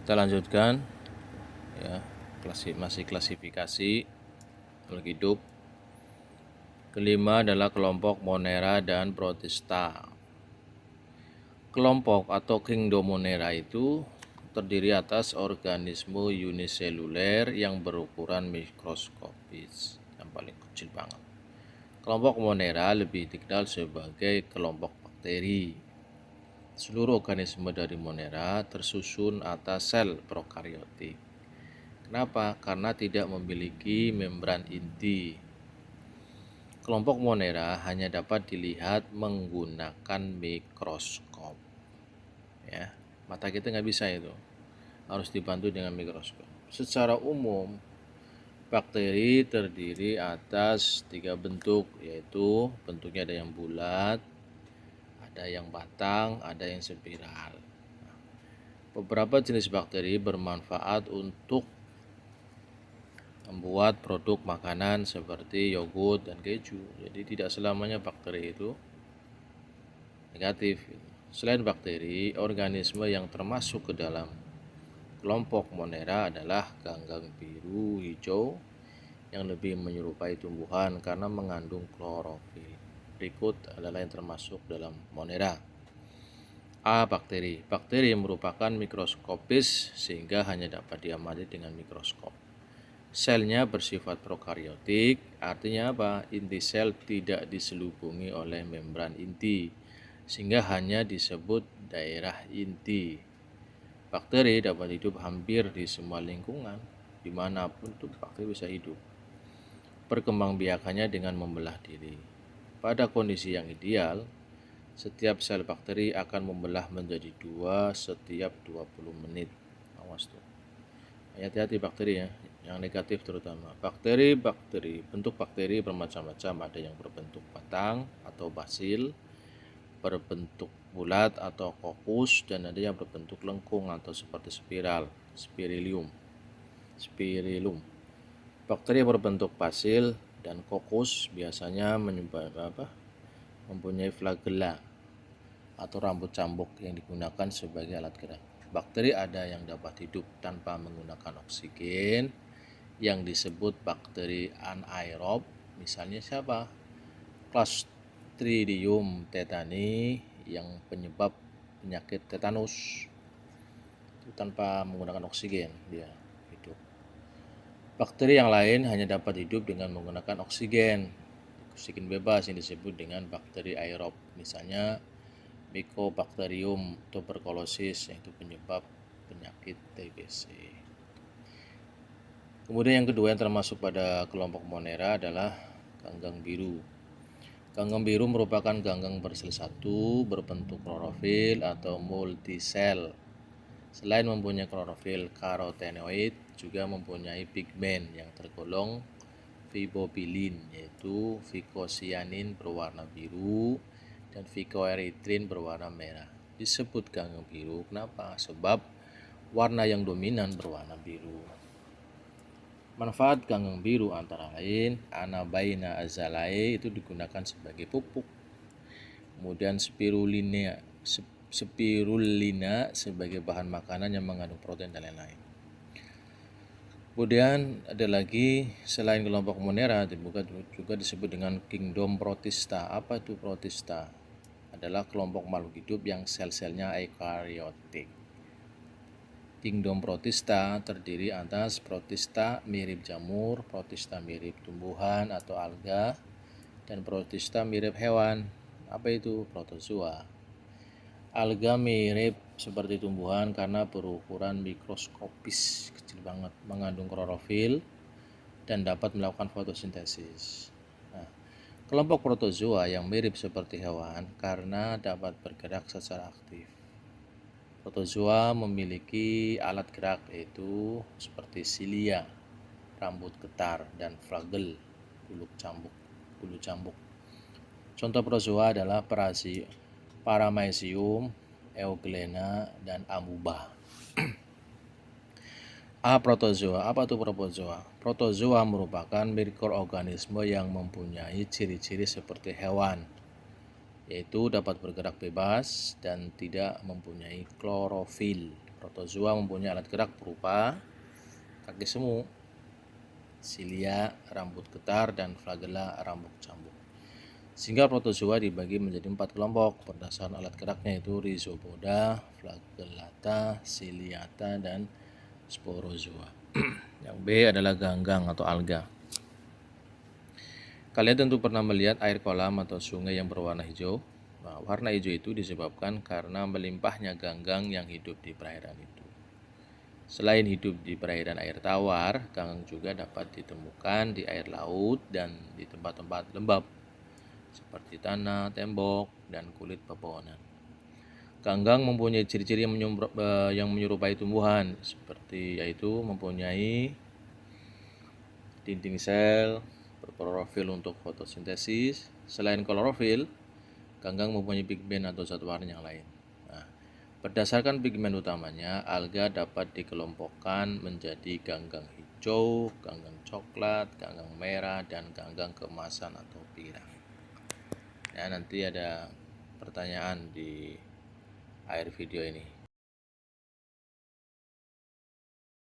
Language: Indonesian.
Kita lanjutkan ya, masih klasifikasi makhluk hidup. Kelima adalah kelompok Monera dan Protista. Kelompok atau kingdom Monera itu terdiri atas organisme uniseluler yang berukuran mikroskopis, yang paling kecil banget. Kelompok Monera lebih dikenal sebagai kelompok bakteri. Seluruh organisme dari Monera tersusun atas sel prokariotik. Kenapa? Karena tidak memiliki membran inti. Kelompok Monera hanya dapat dilihat menggunakan mikroskop. Ya, mata kita nggak bisa itu, harus dibantu dengan mikroskop. Secara umum, bakteri terdiri atas 3 bentuk, yaitu bentuknya ada yang bulat, ada yang batang, ada yang spiral. Beberapa jenis bakteri bermanfaat untuk membuat produk makanan seperti yogurt dan keju. Jadi tidak selamanya bakteri itu negatif. Selain bakteri, organisme yang termasuk ke dalam kelompok Monera adalah ganggang biru hijau yang lebih menyerupai tumbuhan karena mengandung klorofil. Berikut adalah yang termasuk dalam Monera. A. Bakteri. Bakteri merupakan mikroskopis sehingga hanya dapat diamati dengan mikroskop. Selnya bersifat prokariotik, artinya apa? Inti sel tidak diselubungi oleh membran inti, sehingga hanya disebut daerah inti. Bakteri dapat hidup hampir di semua lingkungan, dimanapun tuh bakteri bisa hidup. Perkembangbiakannya dengan membelah diri. Pada kondisi yang ideal, setiap sel bakteri akan membelah menjadi 2 setiap 20 menit. Awas tuh. Hati-hati bakteri ya, yang negatif terutama. Bentuk bakteri bermacam-macam, ada yang berbentuk batang atau basil, berbentuk bulat atau kokus, dan ada yang berbentuk lengkung atau seperti spirillum. Bakteri yang berbentuk basil dan kokus biasanya mempunyai flagella atau rambut cambuk yang digunakan sebagai alat gerak. Bakteri ada yang dapat hidup tanpa menggunakan oksigen, yang disebut bakteri anaerob. Misalnya siapa? Clostridium tetani yang penyebab penyakit tetanus. Itu tanpa menggunakan oksigen dia hidup. Bakteri yang lain hanya dapat hidup dengan menggunakan oksigen bebas yang disebut dengan bakteri aerob. Misalnya Mycobacterium tuberculosis, yaitu penyebab penyakit TBC. Kemudian yang kedua yang termasuk pada kelompok Monera adalah ganggang biru. Ganggang biru merupakan ganggang bersel satu berbentuk klorofil atau multisel. Selain mempunyai klorofil, karotenoid juga mempunyai pigmen yang tergolong fibobilin, yaitu vicocyanin berwarna biru dan phycoerythrin berwarna merah. Disebut ganggang biru kenapa? Sebab warna yang dominan berwarna biru. Manfaat ganggang biru antara lain Anabaina azaleae itu digunakan sebagai pupuk. Kemudian spirulina sebagai bahan makanan yang mengandung protein dan lain-lain. Kemudian ada lagi selain kelompok Monera juga disebut dengan kingdom Protista. Apa itu Protista? Adalah kelompok makhluk hidup yang sel-selnya eukariotik. Kingdom Protista terdiri atas Protista mirip jamur, Protista mirip tumbuhan atau alga, dan Protista mirip hewan. Apa itu? Protozoa. Alga mirip seperti tumbuhan karena berukuran mikroskopis, kecil banget, mengandung klorofil dan dapat melakukan fotosintesis. Nah, kelompok protozoa yang mirip seperti hewan karena dapat bergerak secara aktif. Protozoa memiliki alat gerak yaitu seperti silia, rambut getar, dan flagel, bulu cambuk. Contoh protozoa adalah Paramecium, Euglena, dan Amoeba. A. Protozoa. Apa itu protozoa? Protozoa merupakan mikroorganisme yang mempunyai ciri-ciri seperti hewan, yaitu dapat bergerak bebas dan tidak mempunyai klorofil. Protozoa mempunyai alat gerak berupa kaki semu, silia, rambut getar, dan flagela, rambut cambuk. Sehingga protozoa dibagi menjadi 4 kelompok berdasarkan alat geraknya, yaitu rhizopoda, flagellata, ciliata, dan sporozoa. Yang B adalah ganggang atau alga. Kalian tentu pernah melihat air kolam atau sungai yang berwarna hijau. Nah, warna hijau itu disebabkan karena melimpahnya ganggang yang hidup di perairan itu. Selain hidup di perairan air tawar, ganggang juga dapat ditemukan di air laut dan di tempat-tempat lembab seperti tanah, tembok, dan kulit pepohonan. Ganggang mempunyai ciri-ciri yang menyerupai tumbuhan, seperti yaitu mempunyai dinding sel, berklorofil untuk fotosintesis. Selain klorofil, ganggang mempunyai pigmen atau zat warna yang lain. Nah, berdasarkan pigmen utamanya, alga dapat dikelompokkan menjadi ganggang hijau, ganggang coklat, ganggang merah, dan ganggang keemasan atau pirang. Ya, nanti ada pertanyaan di akhir video ini.